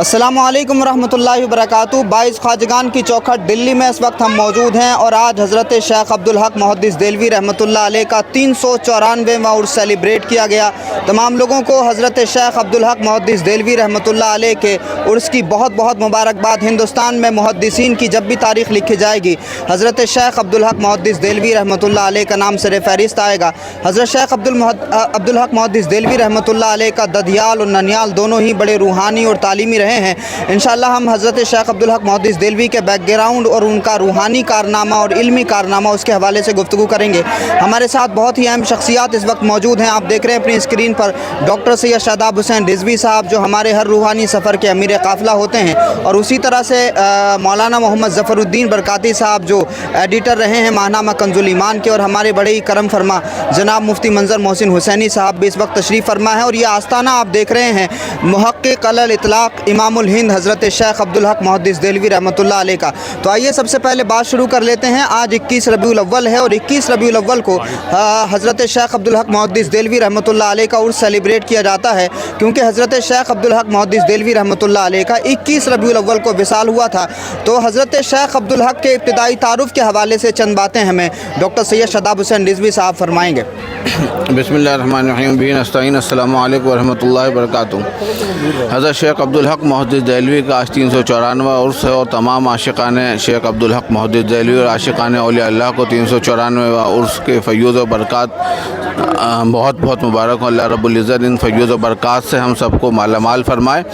अस्सलामु अलैकुम रहमतुल्लाहि वबरकातुहू। 22 ख्वाजगान की चौखट दिल्ली में इस वक्त हम मौजूद हैं और आज हज़रत शेख अब्दुल हक मुहद्दिस देलवी रहमतुल्लाह अलैह का 394वां उर्स सेलिब्रेट किया गया। तमाम लोगों को हज़रत शेख अब्दुल हक मुहद्दिस देलवी रहमतुल्लाह अलैह के उर्स की बहुत बहुत मुबारकबाद। हिंदुस्तान में मुहद्दिसीन की जब भी तारीख़ लिखी जाएगी हज़रत शेख अब्दुल हक मुहद्दिस देलवी रहमतुल्लाह अलैह का नाम सर फहरिस्त आएगा। हज़रत शेख अब्दुल हक मुहद्दिस देलवी रहमतुल्लाह अलैह का ददियाल और ननियाल दोनों ही बड़े रूहानी और तालीमी रहे हैं। इंशाअल्लाह हम हज़रत शेख अब्दुल हक मुहद्दिस देलवी के बैकग्राउंड और उनका रूहानी कारनामा और इल्मी कारनामा उसके हवाले से गुफ्तगू करेंगे। हमारे साथ बहुत ही अहम शख्सियात इस वक्त मौजूद हैं। आप देख रहे हैं अपनी स्क्रीन पर डॉक्टर सैयद शादाब हुसैन रिजवी साहब जो हमारे हर रूहानी सफ़र के अमीर काफ़िला होते हैं, और उसी तरह से मौलाना मोहम्मद ज़फ़रुद्दीन बरकाती साहब जो एडिटर रहे हैं माहनामा कंजुल ईमान के, और हमारे बड़े ही करम फरमा जनाब मुफ्ती मंजर मोहसिन हुसैनी साहब भी इस वक्त तशरीफ़ फरमा है। और ये आस्ताना आप देख रहे हैं मुहक्किक अलल इतलाक़ इमामुल हिंद हज़रत शेख अब्दुल हक मुहद्दिस देलवी रहमतुल्लाह अलैह का। तो आइए सबसे पहले बात शुरू कर लेते हैं। आज 21 रबीउल अव्वल है और 21 रबीउल अव्वल को हज़रत शेख अब्दुल हक मुहद्दिस देलवी रहमतुल्लाह अलैह का उर्स सेलिब्रेट किया जाता है, क्योंकि हज़रत शेख अब्दुल हक मुहद्दिस देलवी रहमतुल्लाह अलैह का 21 रबीउल अव्वल को विसाल हुआ था। तो हज़रत शेख अब्दुल हक के इब्तिदाई तारुफ़ के हवाले से चंद बातें हमें डॉक्टर सैयद शादाब हुसैन रिजवी साहब फरमाएँगे। बिस्मिल्लाहिर्रहमानिर्रहीम बिन नस्तईन अस्सलामु अलैकुम वरहमतुल्लाहि वबरकातुहू। हज़रत शेख अब्दुल हक मुहद्दिस देलवी का आज 394वां उर्स है और तमाम आशिकाने शेख अब्दुल हक मुहद्दिस देलवी और आशिकाने औलिया अल्लाह को 394वां उर्स के फ़य्यूज़ व बरक़ात बहुत बहुत मुबारक हो। अल्लाह रब्बुल इज़्ज़त इन फ़य्यूज़ व बरक़ात से हम सबको मालामाल फरमाए।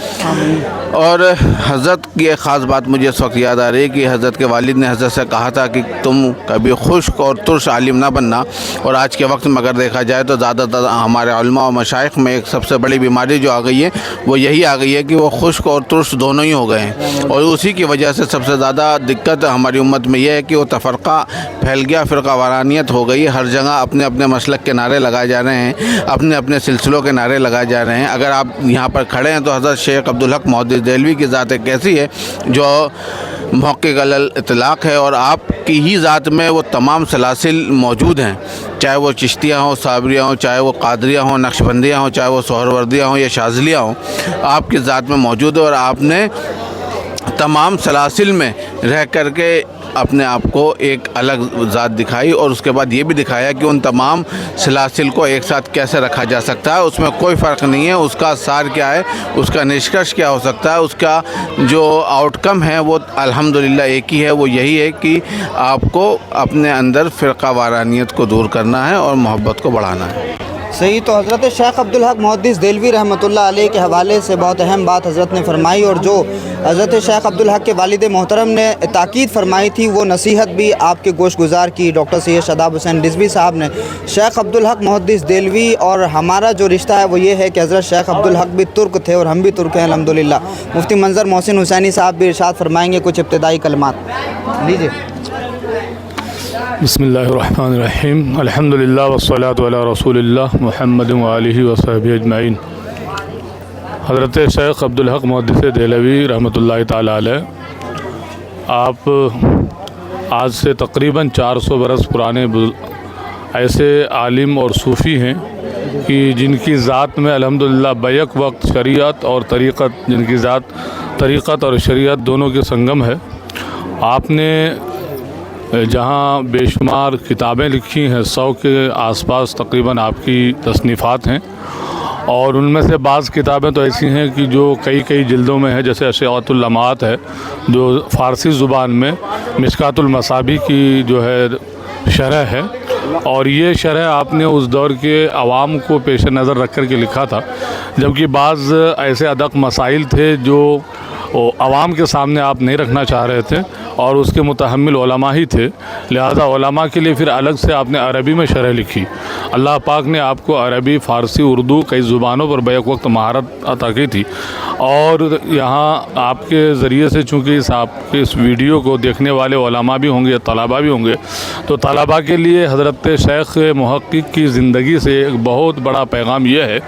और हज़रत की एक ख़ास बात मुझे इस वक्त याद आ रही है कि हज़रत के वालिद ने हज़रत से कहा था कि तुम कभी खुश्क और तुर्श आलिम ना बनना। और आज के वक्त में अगर देखा जाए तो ज़्यादातर हमारे उलमा और मशाइख में एक सबसे बड़ी बीमारी जो आ गई है वो यही आ गई है कि वो खुश्क और तुर्श दोनों ही हो गए हैं। और उसी की वजह से सबसे ज़्यादा दिक्कत हमारी उम्मत में यह है कि वो तफ़रक़ा फैल गया, फ़िरक़ा वारानियत हो गई। हर जगह अपने अपने मसलक के नारे लगाए जा रहे हैं, अपने अपने सिलसिलों के नारे लगाए जा रहे हैं। अगर आप यहाँ पर खड़े हैं तो हज़रत शेख अब्दुल हक मुहद्दिस देलवी की ज़ात एक ऐसी है जो मुहक्किक अलल इतलाक़ है और आपकी ही ज़ात में वो तमाम सलासिल मौजूद हैं, चाहे वो चिश्तियाँ हों, साबरियाँ हों, चाहे वो कादरियाँ हों, नक्शबंदियाँ हों, चाहे वो सोहरवर्दियाँ हों या शाज़लियाँ हों, आपकी ज़ात में मौजूद है। और आपने तमाम सलासिल में रह कर के अपने आप को एक अलग ज़ात दिखाई और उसके बाद ये भी दिखाया कि उन तमाम सलासिल को एक साथ कैसे रखा जा सकता है। उसमें कोई फ़र्क नहीं है, उसका सार क्या है, उसका निष्कर्ष क्या हो सकता है, उसका जो आउटकम है वो अल्हम्दुलिल्लाह एक ही है। वो यही है कि आपको अपने अंदर फ़िरक़ा वारानियत को दूर करना है और मोहब्बत को बढ़ाना है। सही। तो हज़रत शेख अब्दुल हक मुहद्दिस देलवी रहमतुल्लाह अलैह के हवाले से बहुत अहम बात हज़रत ने फरमाई, और जो हज़रत शेख अब्दुल हक के वालिद मोहतरम ने ताकीद फरमाई थी वो नसीहत भी आपके गोशगुजार की डॉक्टर सैयद शादाब हुसैन रिजवी साहब ने। शेख अब्दुल हक मुहद्दिस देलवी और हमारा जो रिश्ता है वो ये है कि हज़रत शेख अब्दुल हक भी तुर्क थे और हम भी तुर्क हैं अल्हम्दुलिल्लाह। मुफ्ती मंजर मोहसिन हुसैनी साहब भी इरशाद फरमाएँगे कुछ इब्तिदाई कलमात, लीजिए। बिस्मिल्लाहिर्रहमानिर्रहीम अल्हम्दुलिल्लाह वस्सलातु अला रसूलिल्लाह मुहम्मद व आलिहि व सहबिहि अजमईन। हज़रत शेख अब्दुल हक मुहद्दिस देलवी रहमतुल्लाहि ताला अलैह आप आज से तकरीबन 400 बरस पुराने ऐसे आलिम और सूफ़ी हैं कि जिनकी ज़ात में अल्हम्दुलिल्लाह बैक वक्त शरीयत और तरीक़त, जिनकी ज़ात तरीक़त और शरीयत दोनों के संगम है। आपने जहाँ बेशुमार किताबें लिखी हैं, 100 के आसपास तकरीबन आपकी तसनीफ़ात हैं, और उनमें से बाज़ किताबें तो ऐसी हैं कि जो कई जिल्दों में है, जैसे अशआतुल लम्हात है जो फ़ारसी ज़ुबान में मिशकातुल मसाबी की जो है शरह है, और ये शरह आपने उस दौर के अवाम को पेश नज़र रख कर के लिखा था, जबकि बाज़ ऐसे अदक मसाइल थे जो अवाम के सामने आप नहीं रखना चाह रहे थे और उसके मुतहम्मिल उलमा ही थे। लिहाजा उलमा के लिए फिर अलग से आपने अरबी में शरह लिखी। अल्लाह पाक ने आपको अरबी, फ़ारसी, उर्दू कई ज़ुबानों पर बैक वक्त महारत अता की थी, और यहाँ आपके ज़रिए से चूँकि आपके इस वीडियो को देखने वाले उलमा भी होंगे, तलबा भी होंगे, तो तलबा के लिए हज़रत शेख मुहक्किक की ज़िंदगी से एक बहुत बड़ा पैगाम यह है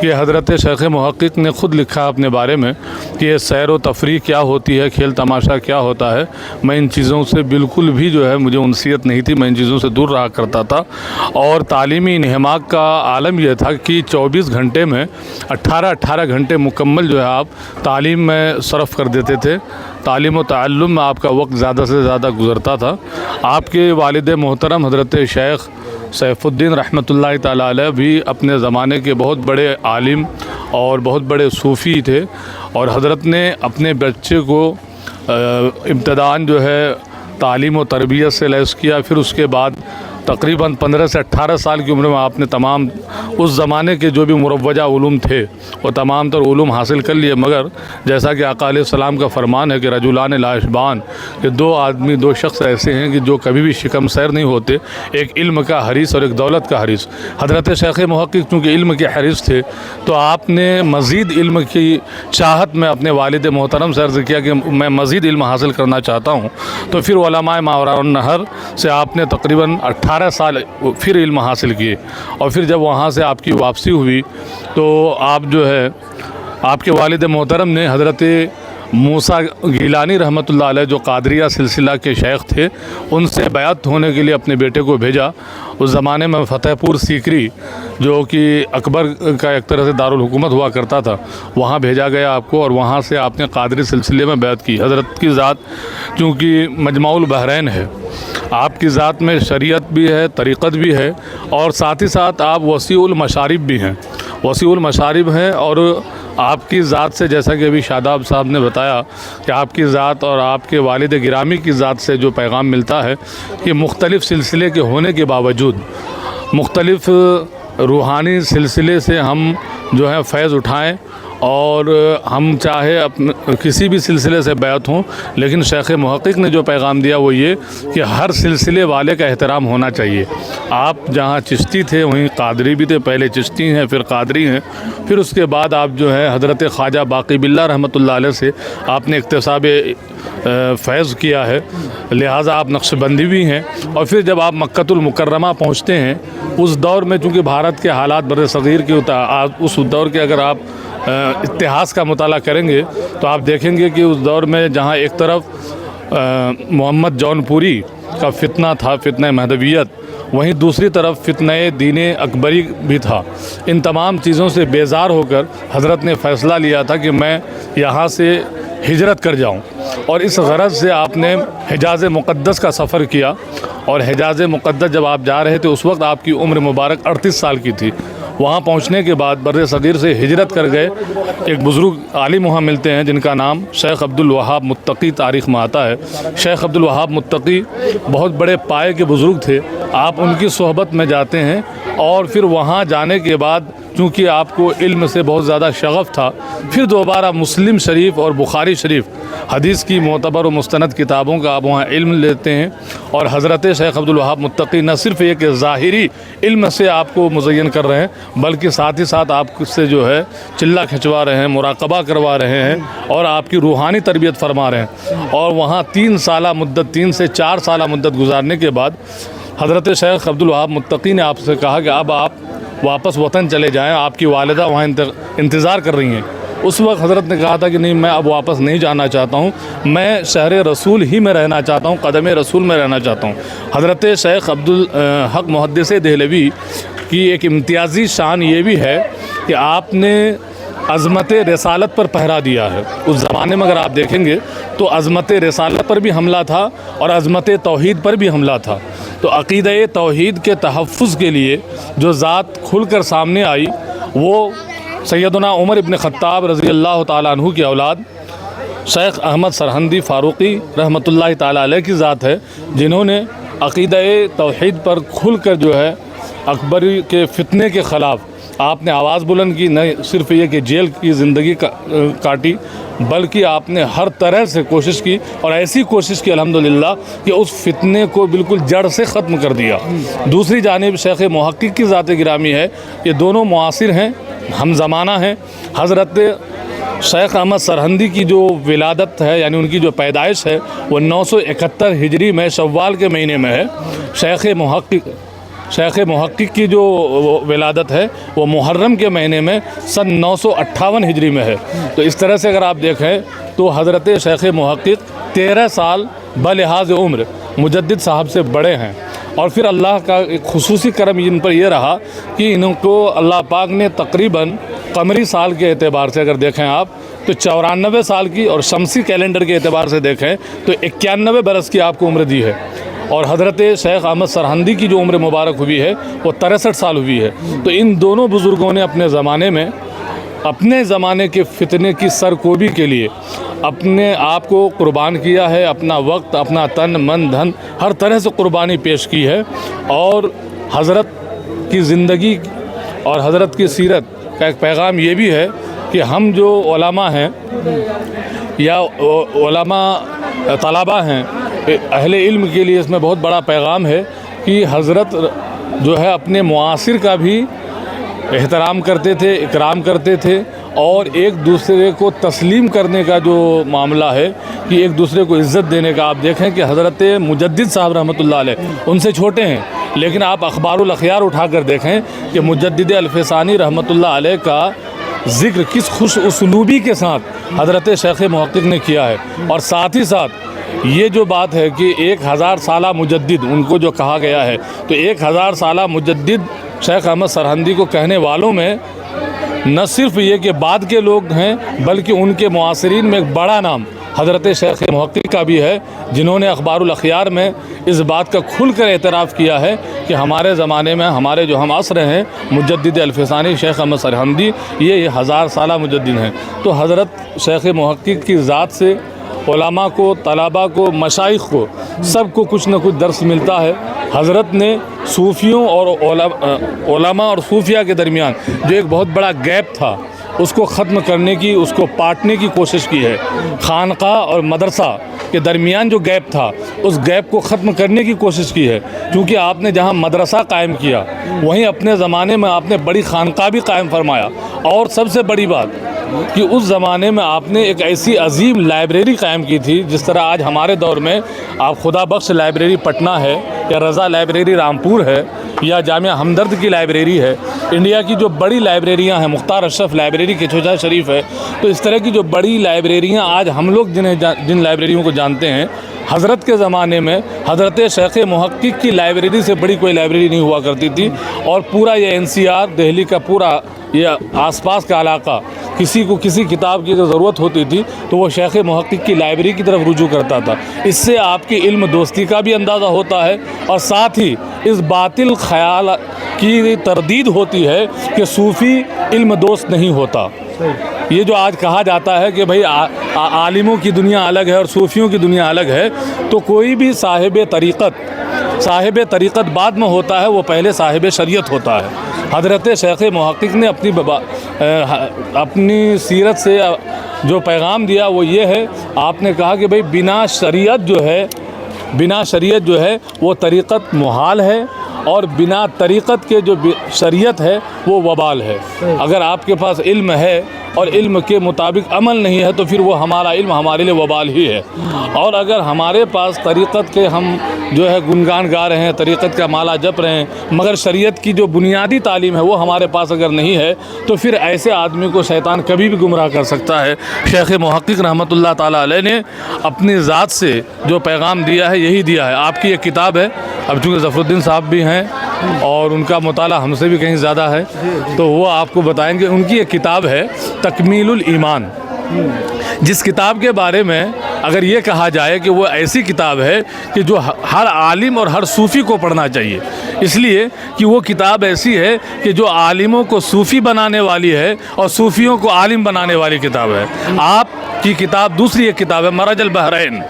कि हज़रत शेख मुहक्किक ने ख़ुद लिखा अपने बारे में कि ये सैर व तफरीह क्या होती है, खेल तमाशा क्या होता है, मैं इन चीज़ों से बिल्कुल भी जो है मुझे उनसियत नहीं थी, मैं इन चीज़ों से दूर रहा करता था। और तालीमी इन्हमाक का आलम यह था कि 24 घंटे में 18 घंटे मुकम्मल जो है आप तालीम में सरफ़ कर देते थे। तालीम व ताल्लुम में आपका वक्त ज़्यादा से ज़्यादा गुज़रता था। आपके वालिद मोहतरम हज़रत शेख सैफुद्दीन रहमतुल्लाहि ताला अलैह भी अपने ज़माने के बहुत बड़े आलिम और बहुत बड़े सूफ़ी थे, और हज़रत ने अपने बच्चे को इब्तदान जो है तालीम व तरबियत से लैस किया। फिर उसके बाद तकरीबन 15 से 18 साल की उम्र में आपने तमाम उस ज़माने के जो भी मुरव्वजा उलूम थे वो तमाम तर उलूम हासिल कर लिए। मगर जैसा कि आका अलैहिस्सलाम का फरमान है कि रजुलान लाइशबान, कि दो शख्स ऐसे हैं कि जो कभी भी शिकम सैर नहीं होते, एक इल्म का हरीस और एक दौलत का हरीस। हज़रत शेख मुहक्किक चूँकि इल्म के हरीस थे तो आपने मज़ीद इल्म की चाहत में अपने वालिद मोहतरम से अर्ज़ किया कि मैं मज़ीद इल्म हासिल करना चाहता हूँ। तो फिर उलमाए मावराउन नहर से आपने तकरीबन 18 साल फिर इल्म हासिल किए, और फिर जब वहाँ से आपकी वापसी हुई तो आप जो है आपके वालिद मोहतरम ने हज़रत मूसा गिलानी रहमतुल्लाह अलैह जो कादरिया सिलसिला के शेख थे उनसे बैअत होने के लिए अपने बेटे को भेजा। उस ज़माने में फ़तेहपुर सीकरी जो कि अकबर का एक तरह से दारुल हुकूमत हुआ करता था, वहाँ भेजा गया आपको, और वहाँ से आपने कादरी सिलसिले में बैअत की। हज़रत की ज़ात चूँकि मजमाउल बहरैन है, आपकी ज़ात में शरीयत भी है, तरीक़त भी है, और साथ ही साथ आप वसीउल मशारिब भी हैं, वसीउल मशारिब हैं। और आपकी ज़ात से जैसा कि अभी शादाब साहब ने बताया कि आपकी ज़ात और आपके वालिद गिरामी की ज़ात से जो पैगाम मिलता है कि मुख्तलिफ़ सिलसिले के होने के बावजूद मुख्तलिफ़ रूहानी सिलसिले से हम जो है फ़ैज़ उठाएं, और हम चाहे अपने किसी भी सिलसिले से बैत हों, लेकिन शेख मुहक्किक ने जो पैगाम दिया वो ये कि हर सिलसिले वाले का एहतराम होना चाहिए। आप जहाँ चिश्ती थे वहीं कादरी भी थे, पहले चिश्ती हैं फिर कादरी हैं, फिर उसके बाद आप जो है हज़रत ख्वाजा बाक़ी बिल्लाह रहमतुल्लाह अलैह से आपने इक्तिसाब फ़ैज़ किया है, लिहाजा आप नक्शबंदी भी हैं। और फिर जब आप मक्कतुल मुकर्रमा पहुँचते हैं, उस दौर में चूँकि भारत के हालात बर सग़ीर के उस दौर के अगर आप इतिहास का मुताला करेंगे तो आप देखेंगे कि उस दौर में जहाँ एक तरफ मोहम्मद जौनपुरी का फितना था, फितना महदवियत, वहीं दूसरी तरफ फितना दीन अकबरी भी था। इन तमाम चीज़ों से बेजार होकर हज़रत ने फ़ैसला लिया था कि मैं यहाँ से हिजरत कर जाऊँ, और इस गरज से आपने हिजाज़ मुक़द्दस का सफ़र किया। और हिजाज़ मुक़द्दस जब आप जा रहे थे उस वक्त आपकी उम्र मुबारक 38 साल की थी। वहाँ पहुँचने के बाद बर्र सग़ीर से हिजरत कर गए एक बुज़ुर्ग आलिम वहाँ मिलते हैं जिनका नाम शेख अब्दुल वहाब मुत्तकी तारीख़ में आता है। शेख अब्दुल वहाब मुत्तकी बहुत बड़े पाए के बुज़ुर्ग थे। आप उनकी सोहबत में जाते हैं, और फिर वहाँ जाने के बाद चूँकि आपको इल्म से बहुत ज़्यादा शगफ़ था, फिर दोबारा मुस्लिम शरीफ और बुखारी शरीफ हदीस की मोतबर और मुस्तनद किताबों का आप वहाँ इल्म लेते हैं। और हज़रत शेख अब्दुल वहाब मुत्तकी न सिर्फ़ एक ज़ाहिरी इल्म से आपको मुज़य्यन कर रहे हैं, बल्कि साथ ही साथ आपसे जो है चिल्ला खिंचवा रहे हैं, मुराक़बा करवा रहे हैं, और आपकी रूहानी तरबियत फरमा रहे हैं। और वहाँ 3 से 4 साल मुद्दत गुजारने के बाद हज़रत शेख अब्दुल वहाब मुत्तकी ने आपसे कहा कि अब आप वापस वतन चले जाएं, आपकी वालिदा वहाँ इंतज़ार कर रही हैं। उस वक्त हज़रत ने कहा था कि नहीं, मैं अब वापस नहीं जाना चाहता हूँ, मैं शहर रसूल ही में रहना चाहता हूँ, कदम रसूल में रहना चाहता हूँ। हज़रत शेख अब्दुल हक मुहद्दिस देहलवी की एक इम्तियाज़ी शान ये भी है कि आपने अज़मत रिसालत पर पहरा दिया है। उस ज़माने में अगर आप देखेंगे तो अज़मत रिसालत पर भी हमला था और अज़मत तौहीद पर भी हमला था। तो अक़ीदा तौहीद के तहफ़्फ़ुज़ के लिए जो ज़ात खुल कर सामने आई वो सैयदना उमर इब्न ख़त्ताब रज़ी अल्लाह ताला अन्हु की औलाद शेख अहमद सरहंदी फ़ारूक़ी रहमतुल्लाहि ताला अलैह की ज़ात है, जिन्होंने अक़ीदा तौहीद पर खुल कर जो है अकबरी के फ़ितने के ख़िलाफ़ आपने आवाज़ बुलंद की। न सिर्फ ये कि जेल की ज़िंदगी काटी, बल्कि आपने हर तरह से कोशिश की, और ऐसी कोशिश की अल्हम्दुलिल्लाह कि उस फितने को बिल्कुल जड़ से ख़त्म कर दिया। दूसरी जानिब शेख मुहक्किक की ज़ात गिरामी है, ये दोनों मुआसिर हैं, हम ज़माना हैं। हज़रत शेख अहमद सरहंदी की जो विलादत है, यानी उनकी जो पैदाइश है, वो 971 हिजरी में शव्वाल के महीने में है। शेख मुहक्किक शेख महक़्क़िक़ की जो विलादत है वो मुहर्रम के महीने में सन 958 हिजरी में है। तो इस तरह से अगर आप देखें तो हज़रत शेख महक़्क़िक़ 13 साल बलिहाज उम्र मुजद्दिद साहब से बड़े हैं। और फिर अल्लाह का एक खुसूसी करम इन पर यह रहा कि इनको अल्लाह पाक ने तकरीबन कमरी साल के एतबार से अगर देखें आप तो 94 साल की, और शमसी कैलेंडर के एतबार से देखें तो 91 बरस की आपको उम्र दी है। और हज़रत शेख अहमद सरहंदी की जो उम्र मुबारक हुई है वो 63 साल हुई है। तो इन दोनों बुज़ुर्गों ने अपने ज़माने में अपने ज़माने के फितने की सरकोबी के लिए अपने आप को कुर्बान किया है, अपना वक्त, अपना तन मन धन हर तरह से कुर्बानी पेश की है। और हज़रत की ज़िंदगी और हज़रत की सीरत का एक पैगाम ये भी है कि हम जो उलमा हैं या उलमा तलबा हैं, अहले इल्म के लिए इसमें बहुत बड़ा पैगाम है कि हज़रत जो है अपने मुआसिर का भी एहतराम करते थे, इकराम करते थे, और एक दूसरे को तस्लीम करने का जो मामला है कि एक दूसरे को इज़्ज़त देने का। आप देखें कि हज़रत मुजद्दिद साहब रहमतुल्लाह अलैह उनसे छोटे हैं, लेकिन आप अखबारुल अखयार उठा कर देखें कि मुजद्दिद अल्फ़सानी रहमतुल्लाह अलैह का ज़िक्र किस खुश उसलूबी के साथ हज़रत शेख महक़्क़िक़ ने किया है। और साथ ही साथ ये जो बात है कि 1000 साला मुजद्दिद उनको जो कहा गया है, तो 1000 साला मुजद्दिद शेख अहमद सरहंदी को कहने वालों में न सिर्फ ये कि बाद के लोग हैं, बल्कि उनके मुआसिरीन में एक बड़ा नाम हज़रत शेख महक़्क़िक़ का भी है, जिन्होंने अखबारुल अखयार में इस बात का खुलकर एतराफ़ किया है कि हमारे ज़माने में हमारे जो हम असर हैं मुजद्दिद अल्फ़सानी शेख अहमद सरहंदी ये 1000 साला मुजद्दिद हैं। तो हज़रत शेख महक़्क़िक़ की ज़ात से उलमा को, तलबा को, मशाइख को सबको कुछ न कुछ दर्स मिलता है। हज़रत ने सूफ़ियों और उलमा और सूफिया के दरमियान जो एक बहुत बड़ा गैप था उसको ख़त्म करने की, उसको पाटने की कोशिश की है। खानका और मदरसा के दरमियान जो गैप था उस गैप को ख़त्म करने की कोशिश की है, क्योंकि आपने जहाँ मदरसा कायम किया वहीं अपने ज़माने में आपने बड़ी खानका भी कायम फरमाया। और सबसे बड़ी बात कि उस ज़माने में आपने एक ऐसी अजीम लाइब्रेरी कायम की थी, जिस तरह आज हमारे दौर में आप खुदा बख्श लाइब्रेरी पटना है, या रज़ा लाइब्रेरी रामपुर है, या जामिया हमदर्द की लाइब्रेरी है। इंडिया की जो बड़ी लाइब्रेरियां हैं, मुख्तार अशरफ लाइब्रेरी केचोजा शरीफ है, तो इस तरह की जो बड़ी लाइब्रेरियां आज हम लोग जिन लाइब्रेरियों को जानते हैं, हज़रत के ज़माने में हज़रत शेख महक़्क़िक़ की लाइब्रेरी से बड़ी कोई लाइब्रेरी नहीं हुआ करती थी। और पूरा ये NCR दिल्ली का पूरा ये आसपास का इलाका किसी को किसी किताब की ज़रूरत होती थी तो वो शेख महक़्क़िक़ की लाइब्रेरी की तरफ रुजू करता था। इससे आपकी इल्म दोस्ती का भी अंदाज़ा होता है, और साथ ही इस बातिल ख़याल की तरदीद होती है कि सूफ़ी इल्म दोस्त नहीं होता। ये जो आज कहा जाता है कि भाई आलिमों की दुनिया अलग है और सूफ़ियों की दुनिया अलग है, तो कोई भी साहिब तरीक़त बाद में होता है, वो पहले साहिब शरीयत होता है। हज़रत शेख महक़्क़िक़ ने अपनी सीरत से जो पैगाम दिया वो ये है, आपने कहा कि भाई बिना शरीयत जो है वो तरीक़त मुहाल है, और बिना तरीक़त के जो शरीयत है वो वबाल है। अगर आपके पास इल्म है और इल्म के मुताबिक अमल नहीं है तो फिर वो हमारा इल्म हमारे लिए वबाल ही है। और अगर हमारे पास तरीक़त के हम जो है गुनगान गा रहे हैं, तरीक़त का माला जप रहे हैं, मगर शरीयत की जो बुनियादी तालीम है वो हमारे पास अगर नहीं है, तो फिर ऐसे आदमी को शैतान कभी भी गुमराह कर सकता है। शेख महक़्क़िक़ रहमतुल्लाह ताला अलैह ने अपनी ज़ात से जो पैगाम दिया है यही दिया है। आपकी एक किताब है, अब चूँकि ज़फ़रुद्दीन साहब भी हैं और उनका मुताला हमसे भी कहीं ज़्यादा है, तो वो आपको बताएंगे। उनकी एक किताब है तकमीलुल ईमान, जिस किताब के बारे में अगर ये कहा जाए कि वो ऐसी किताब है कि जो हर आलिम और हर सूफ़ी को पढ़ना चाहिए, इसलिए कि वो किताब ऐसी है कि जो आलिमों को सूफ़ी बनाने वाली है और सूफ़ियों को आलिम बनाने वाली किताब है। आपकी किताब दूसरी एक किताब है मरजल बहरैन,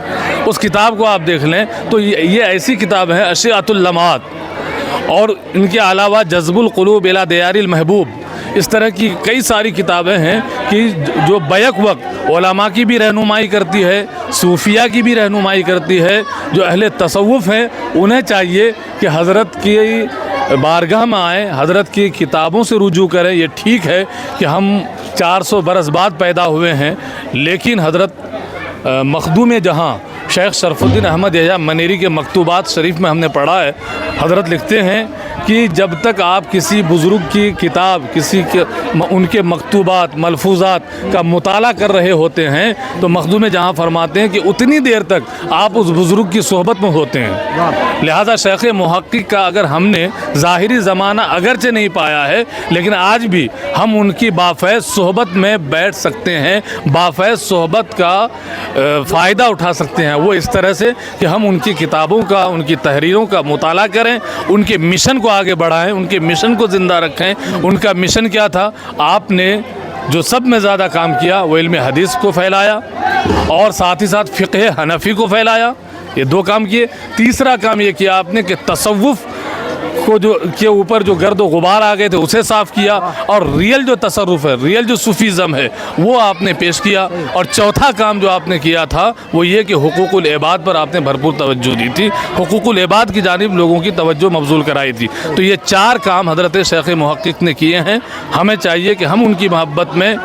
उस किताब को आप देख लें तो ये ऐसी किताब है अशियातुल लम्हात, और इनके अलावा जज़्बुल क़ुलूब इला दियारिल महबूब, इस तरह की कई सारी किताबें हैं कि जो बैक वक्त उलमा की भी रहनुमाई करती है, सूफिया की भी रहनुमाई करती है। जो अहले तसव्वुफ़ हैं उन्हें चाहिए कि हज़रत की बारगाह में आएँ, हज़रत की किताबों से रुजू करें। ये ठीक है कि हम 400 बरस बाद पैदा हुए हैं, लेकिन हज़रत मखदूम जहाँ शेख शरफुद्दीन अहमद यहया मनेरी के मकतूबात शरीफ में हमने पढ़ा है। हज़रत लिखते हैं कि जब तक आप किसी बुज़ुर्ग की किताब, उनके मकतूबात मलफूज़ात का मुताला कर रहे होते हैं तो मखदूम जहाँ फरमाते हैं कि उतनी देर तक आप उस बुज़ुर्ग की सोहबत में होते हैं। लिहाजा शेख मुहक्किक का अगर हमने ज़ाहिरी ज़माना अगरचे नहीं पाया है, लेकिन आज भी हम उनकी बाफ़ैज़ सोहबत में बैठ सकते हैं, बाफ़ैज़ सोहबत का फ़ायदा उठा सकते हैं। वो इस तरह से कि हम उनकी किताबों का, उनकी तहरीरों का मुताला करें, उनके मिशन को आगे बढ़ाएं, उनके मिशन को ज़िंदा रखें। उनका मिशन क्या था? आपने जो सब में ज़्यादा काम किया वो इल्म हदीस को फैलाया और साथ ही साथ फ़िक़्ह हनफ़ी को फैलाया। ये 2 काम किए। तीसरा काम ये किया आपने कि तसव्वुफ़ को के ऊपर जो गर्द व गुबार आ गए थे उसे साफ़ किया, और रियल जो तसर्रुफ़ है, रियल जो सूफ़ीज़म है वो आपने पेश किया। और चौथा काम जो आपने किया था वो ये कि हुकूकुल इबाद पर आपने भरपूर तवज्जो दी थी, हुकूकुल इबाद की जानिब लोगों की तवज्जो मबज़ूल कराई थी। तो ये 4 काम हज़रत शेख मुहक्किक ने किए हैं। हमें चाहिए कि हम उनकी मोहब्बत में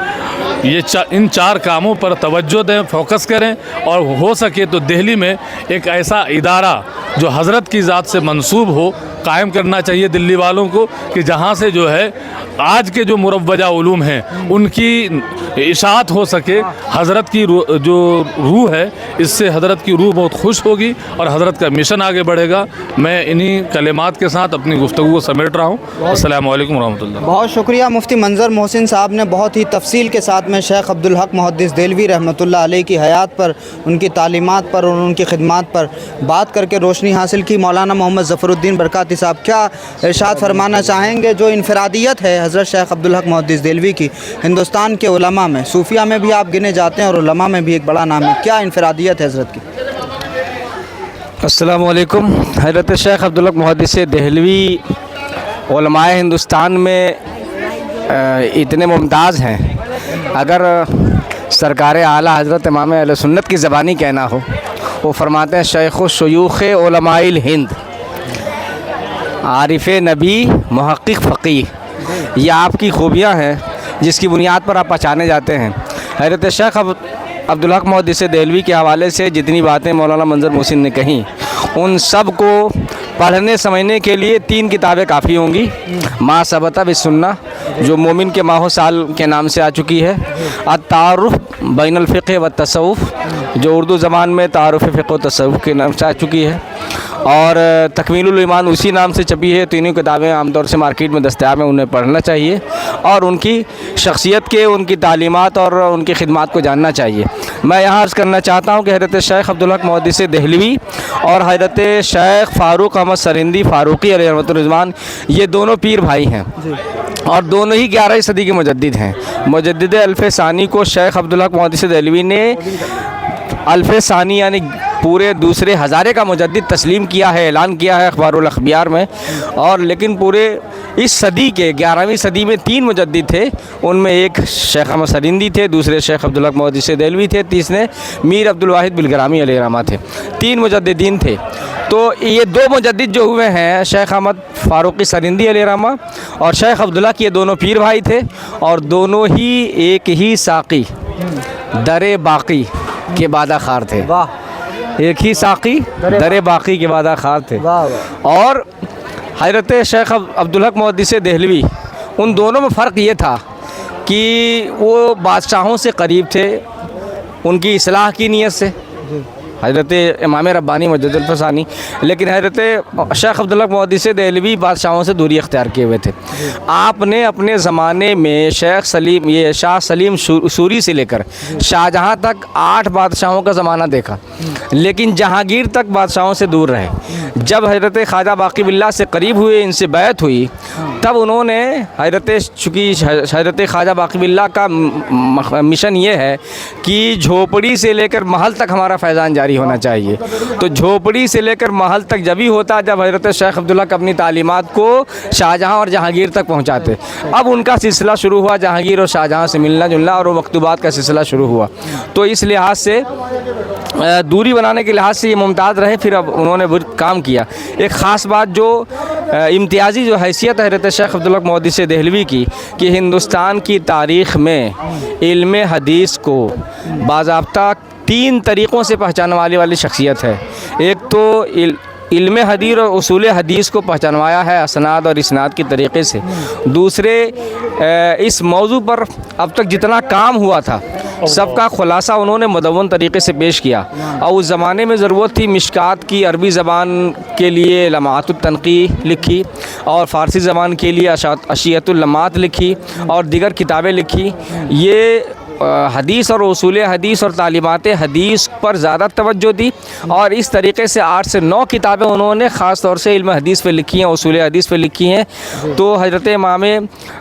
इन 4 कामों पर तवज्जो दें, फोकस करें, और हो सके तो दिल्ली में एक ऐसा इदारा जो हज़रत की ज़ात से मंसूब हो कायम करना चाहिए दिल्ली वालों को, कि जहाँ से जो है आज के जो मुरव्वजा उलूम हैं उनकी इशाअत हो सके। हज़रत की जो रूह है, इससे हज़रत की रूह बहुत खुश होगी और हज़रत का मिशन आगे बढ़ेगा। मैं इन्हीं कलिमात के साथ अपनी गुफ्तगू को समेट रहा हूँ। अस्सलामु अलैकुम रहमतुल्लाह। बहुत शुक्रिया मुफ्ती मंजर मोहसिन साहब ने बहुत ही तफसील के साथ में शेख अब्दुल हक मुहद्दिस देलवी रहमतुल्लाह अलैह की हयात पर, उनकी तालीमात पर और उनकी खिदमात पर बात करके रोशनी हासिल की। मौलाना मोहम्मद ज़फ़रुद्दीन बरकाती साहब क्या इरशाद फरमाना चाहेंगे? जो इनफरादियत है हज़रत शेख अब्दुल हक मुहद्दिस देलवी की, हिंदुस्तान के उलमा में, सूफिया में भी आप गिने जाते हैं और उलमा में भी एक बड़ा नाम है, क्या इनफरादियत है हज़रत की? अस्सलामु अलैकुम। हज़रत शेख अब्दुल हक मुहद्दिस देहलवी उलमाए हिंदुस्तान में इतने मुमताज़ हैं, अगर सरकार आला हज़रत इमाम अहले सुन्नत की ज़बानी कहना हो, वो फरमाते हैं शेख़ शुयूख़ उलमाइल हिंद, आरिफ़ नबी, मुहक्किक फ़क़ीह। ये आपकी खूबियाँ हैं जिसकी बुनियाद पर आप पहचाने जाते हैं। हज़रत शेख अब्दुल हक मुहद्दिस देहलवी के हवाले से जितनी बातें मौलाना मंजर मोहसिन ने कहीं, उन सब को पढ़ने समझने के लिए 3 किताबें काफ़ी होंगी। मा सबता बिस्सुन्ना जो मोमिन के माहो साल के नाम से आ चुकी है, अत-तारुफ़ बैनुल फ़िक़्ह व तसव्वुफ़ जो उर्दू ज़बान में तारुफ़ फ़िक़्ह व तसव्वुफ़ के नाम से आ चुकी है, और तकमीलुल ईमान उसी नाम से छपी है। तीनों किताबें आमतौर से मार्केट में दस्तयाब हैं, उन्हें पढ़ना चाहिए और उनकी शख्सियत के, उनकी तालीमात और उनकी खिदमात को जानना चाहिए। मैं यहाँ अर्ज़ करना चाहता हूँ कि हज़रत शेख अब्दुल हक मुहद्दिस देहलवी और हज़रत शेख फ़ारूक अहमद सरिंदी फ़ारूक़ी अलैहि रहमतुर रिज़वान, ये दोनों पीर भाई हैं और दोनों ही 11वीं सदी के मुजद्दिद हैं। मुजद्दिद अल्फ़ सानी को शेख अब्दुल हक मुहद्दिस देहलवी ने अल्फ़ सानी यानी पूरे दूसरे हज़ारे का मुजद्दिद तस्लीम किया है, ऐलान किया है अखबारुल अखबार में। और लेकिन पूरे इस सदी के 11वीं सदी में 3 मुजद्दिद थे, उनमें एक शेख अहमद सरिंदी थे, दूसरे शेख अब्दुल हक मुहद्दिस देहलवी थे, तीसरे मीर अब्दुल वाहिद बिलग्रामी अलैहि रहमा थे। 3 मुजद्दिदीन थे। तो ये 2 मुजद्दिद जो हुए हैं, शेख अहमद फ़ारूक़ी सरिंदी अलैहि रहमा और शेख अब्दुल हक, ये दोनों पीर भाई थे और दोनों ही एक ही साक़ी दरे बाक़ी के बादा खार थे। एक ही साक़ी दरे बाक़ी के बादा खार थे। और हज़रत शेख अब्दुल हक मुहद्दिस देहलवी, उन दोनों में फ़र्क ये था कि वो बादशाहों से करीब थे, उनकी इस्लाह की नीयत से, हज़रत इमाम रब्बानी मुजद्दिद अल्फ़सानी। लेकिन हज़रत शेख अब्दुल हक मुहद्दिस देहलवी बादशाहों से दूरी अख्तियार किए हुए थे। आपने अपने ज़माने में शाह सलीम सूरी से लेकर शाहजहाँ तक 8 बादशाहों का ज़माना देखा, लेकिन जहांगीर तक बादशाहों से दूर रहे। जब हज़रत ख्वाजा बाक़ी बिल्लाह से करीब हुए, इनसे बैत हुई, तब उन्होंने चूँकि हज़रत ख्वाजा बाक़ी बिल्लाह का मिशन ये है कि झोपड़ी से लेकर महल तक हमारा फैज़ान जारी होना चाहिए। तो झोपड़ी से लेकर महल तक जब ही होता जब हज़रत शेख अब्दुल हक अपनी तालीमात को शाहजहाँ और जहांगीर तक पहुँचाते। अब उनका सिलसिला शुरू हुआ जहांगीर और शाहजहाँ से मिलना जुलना, और वो मकतूबात का सिलसिला शुरू हुआ। तो इस लिहाज से दूरी बनाने के लिहाज से ये मुमताज़ रहे। फिर अब उन्होंने काम किया। एक ख़ास बात जो इम्तियाज़ी जो हैसियत है हज़रत शेख अब्दुल हक मुहद्दिस देहलवी की, कि हिंदुस्तान की तारीख़ में इल्म हदीस को बाज़ाब्ता तीन तरीक़ों से पहचानने वाली शख्सियत है। एक तो इल्म हदीस और उसूल हदीस को पहचानवाया है असनाद और इसनाद के तरीक़े से। दूसरे इस मौजू पर अब तक जितना काम हुआ था सबका ख़ुलासा उन्होंने मुदव्वन तरीक़े से पेश किया। और उस ज़माने में ज़रूरत थी मिशकात की, अरबी ज़बान के लिए लमातुत तनक़ी लिखी और फ़ारसी ज़बान के लिए अशियतुल लमात लिखी और दीगर किताबें लिखी। ये हदीस और उसूल हदीस और तालीमात हदीस पर ज़्यादा तवज्जो दी और इस तरीके से 8 से 9 किताबें उन्होंने ख़ास तौर से इल्म हदीस पे लिखी हैं, उसूल हदीस पे लिखी हैं। तो हज़रत इमाम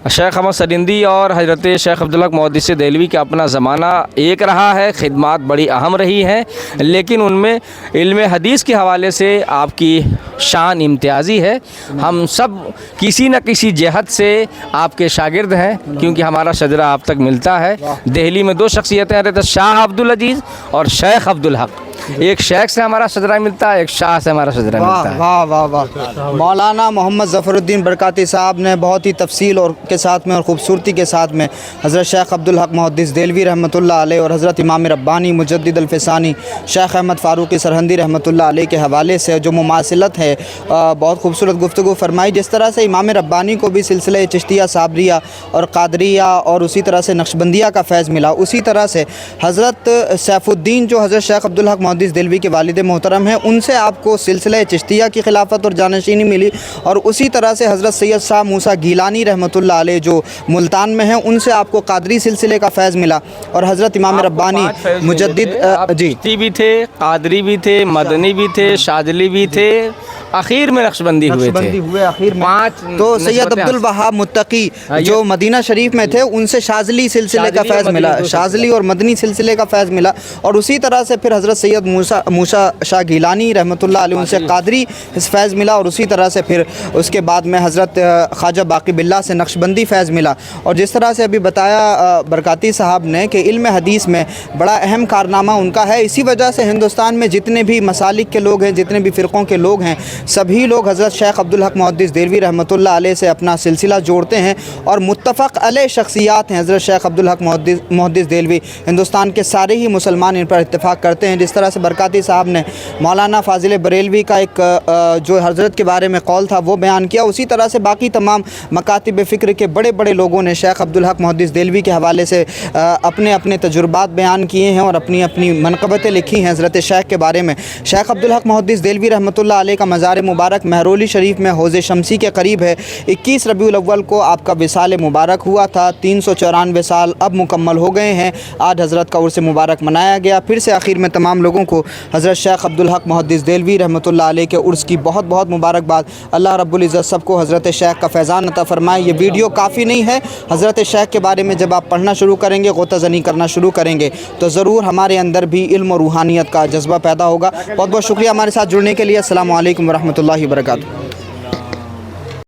शेख अहमद सरिंदी और हज़रत शेख अब्दुल हक मुहद्दिस देहलवी का अपना ज़माना एक रहा है, खिदमात बड़ी अहम रही हैं, लेकिन उनमें इल्म हदीस के हवाले से आपकी शान इम्तियाज़ी है। हम सब किसी न किसी जहत से आपके शागिर्द हैं, क्योंकि हमारा शजरा आप तक मिलता है। दिल्ली में 2 शख्सियतें रहते, शाह अब्दुल अजीज़ और शेख अब्दुल हक। एक शेख से हमारा शजरा मिलता है, एक शाह से हमारा शजरा मिलता है। वाह वाह वाह। मौलाना मोहम्मद ज़फ़रुद्दीन बरकाती साहब ने बहुत ही तफसील और के साथ में और ख़ूबसूरती के साथ में हज़रत शेख अब्दुल हक मुहद्दिस देहलवी रहमतुल्लाह अलैह और हज़रत इमाम रब्बानी मुजद्दिद अल-फ़सानी शेख अहमद फ़ारूक़ी सरहंदी रहमतुल्लाह अलैह के हवाले से जो मुमासिलत है बहुत खूबसूरत गुफ्तगू फरमाई। जिस तरह से इमाम रब्बानी को भी सिलसिला चिश्तिया साबरिया और क़ादरिया और उसी तरह से नक्शबंदिया का फैज़ मिला, उसी तरह से हज़रत सैफुद्दीन जो हज़रत शेख अब्दुल हक मुहद्दिस देहलवी के वालिद मोहतरम हैं, उनसे आपको सिलसिला चिश्तिया की खिलाफत और जानशीनी मिली। और उसी तरह से हज़रत सैयद शाह मूसा गीलानी रहमतुल्लाह अलैह जो मुल्तान में हैं, उनसे आपको क़ादरी सिलसिले का फैज़ मिला। और हज़रत इमाम रब्बानी मुजद्दिद जी भी थे, क़ादरी भी थे, मदनी भी थे, शाज़ली भी थे, आखिर में नक्शबंदी हुए थे। 5 तो सैयद अब्दुल वहाब मुत्तकी जो मदीना शरीफ में थे, उनसे शाज़ली सिलसिले का फैज़ मिला, शाज़ली और मदनी सिलसिले का फैज़ मिला। और उसी तरह से फिर हज़रत सैयद मूसा शाह गीलानी रहमतुल्लाह अलैह उनसे क़ादरी फैज़ मिला। और उसी तरह से फिर उसके बाद में हज़रत ख्वाजा बाक़ी बिल्लाह से नक्शबंदी फैज़ मिला। और जिस तरह से अभी बताया बरकाती साहब ने कि इल्म हदीस में बड़ा अहम कारनामा उनका है। इसी वजह से हिंदुस्तान में जितने भी मसालिक के लोग हैं, जितने भी फ़िरक़ों के लोग हैं, सभी लोग हज़रत शेख अब्दुल हक मुहद्दिस देहलवी रहमतुल्लाह अलैह से अपना सिलसिला जोड़ते हैं। और मुत्तफ़क़ अलैह शख्सियात हैं हज़रत शेख अब्दुल हक मुहद्दिस देहलवी। हिंदुस्तान के सारे ही मुसलमान इन पर इत्तेफाक करते हैं। जिस तरह से बरकाती साहब ने मौलाना फ़ाज़िल बरेलवी का एक जो हज़रत के बारे में कौल था वो बयान किया, उसी तरह से बाकी तमाम मकातिब फ़िक्र के बड़े बड़े लोगों ने शेख अब्दुल हक मुहद्दिस देहलवी के हवाले से अपने अपने तजुर्बात बयान किए हैं और अपनी अपनी मनक़बतें लिखी हैं हज़रत शेख के बारे में। शेख अब्दुल हक मुहद्दिस देहलवी रहमतुल्लाह अलैह का मज़ार मुबारक महरौली शरीफ में हौज़ शमसी के करीब है। 21 रबीउल अव्वल को आपका विसाल मुबारक हुआ था। 394 साल अब मुकम्मल हो गए हैं। आज हज़रत का उर्स मुबारक मनाया गया। फिर से आखिर में तमाम लोगों को हज़रत शेख अब्दुल हक मुहद्दिस देहलवी रहमतुल्लाह अलैह के उर्स की बहुत बहुत मुबारकबाद। अल्लाह रब्बुल इज़्ज़त सबको हज़रत शेख का फैज़ान अता फ़रमाए। ये वीडियो काफ़ी नहीं है, हज़रत शेख के बारे में जब आप पढ़ना शुरू करेंगे, ग़ौताज़नी करना शुरू करेंगे, तो ज़रूर हमारे अंदर भी इल्म और रूहानियत का जज्बा पैदा होगा। बहुत बहुत शुक्रिया हमारे साथ जुड़ने के लिए। अस्सलामु अलैकुम व रहमतुल्लाहि व बरकातुहू।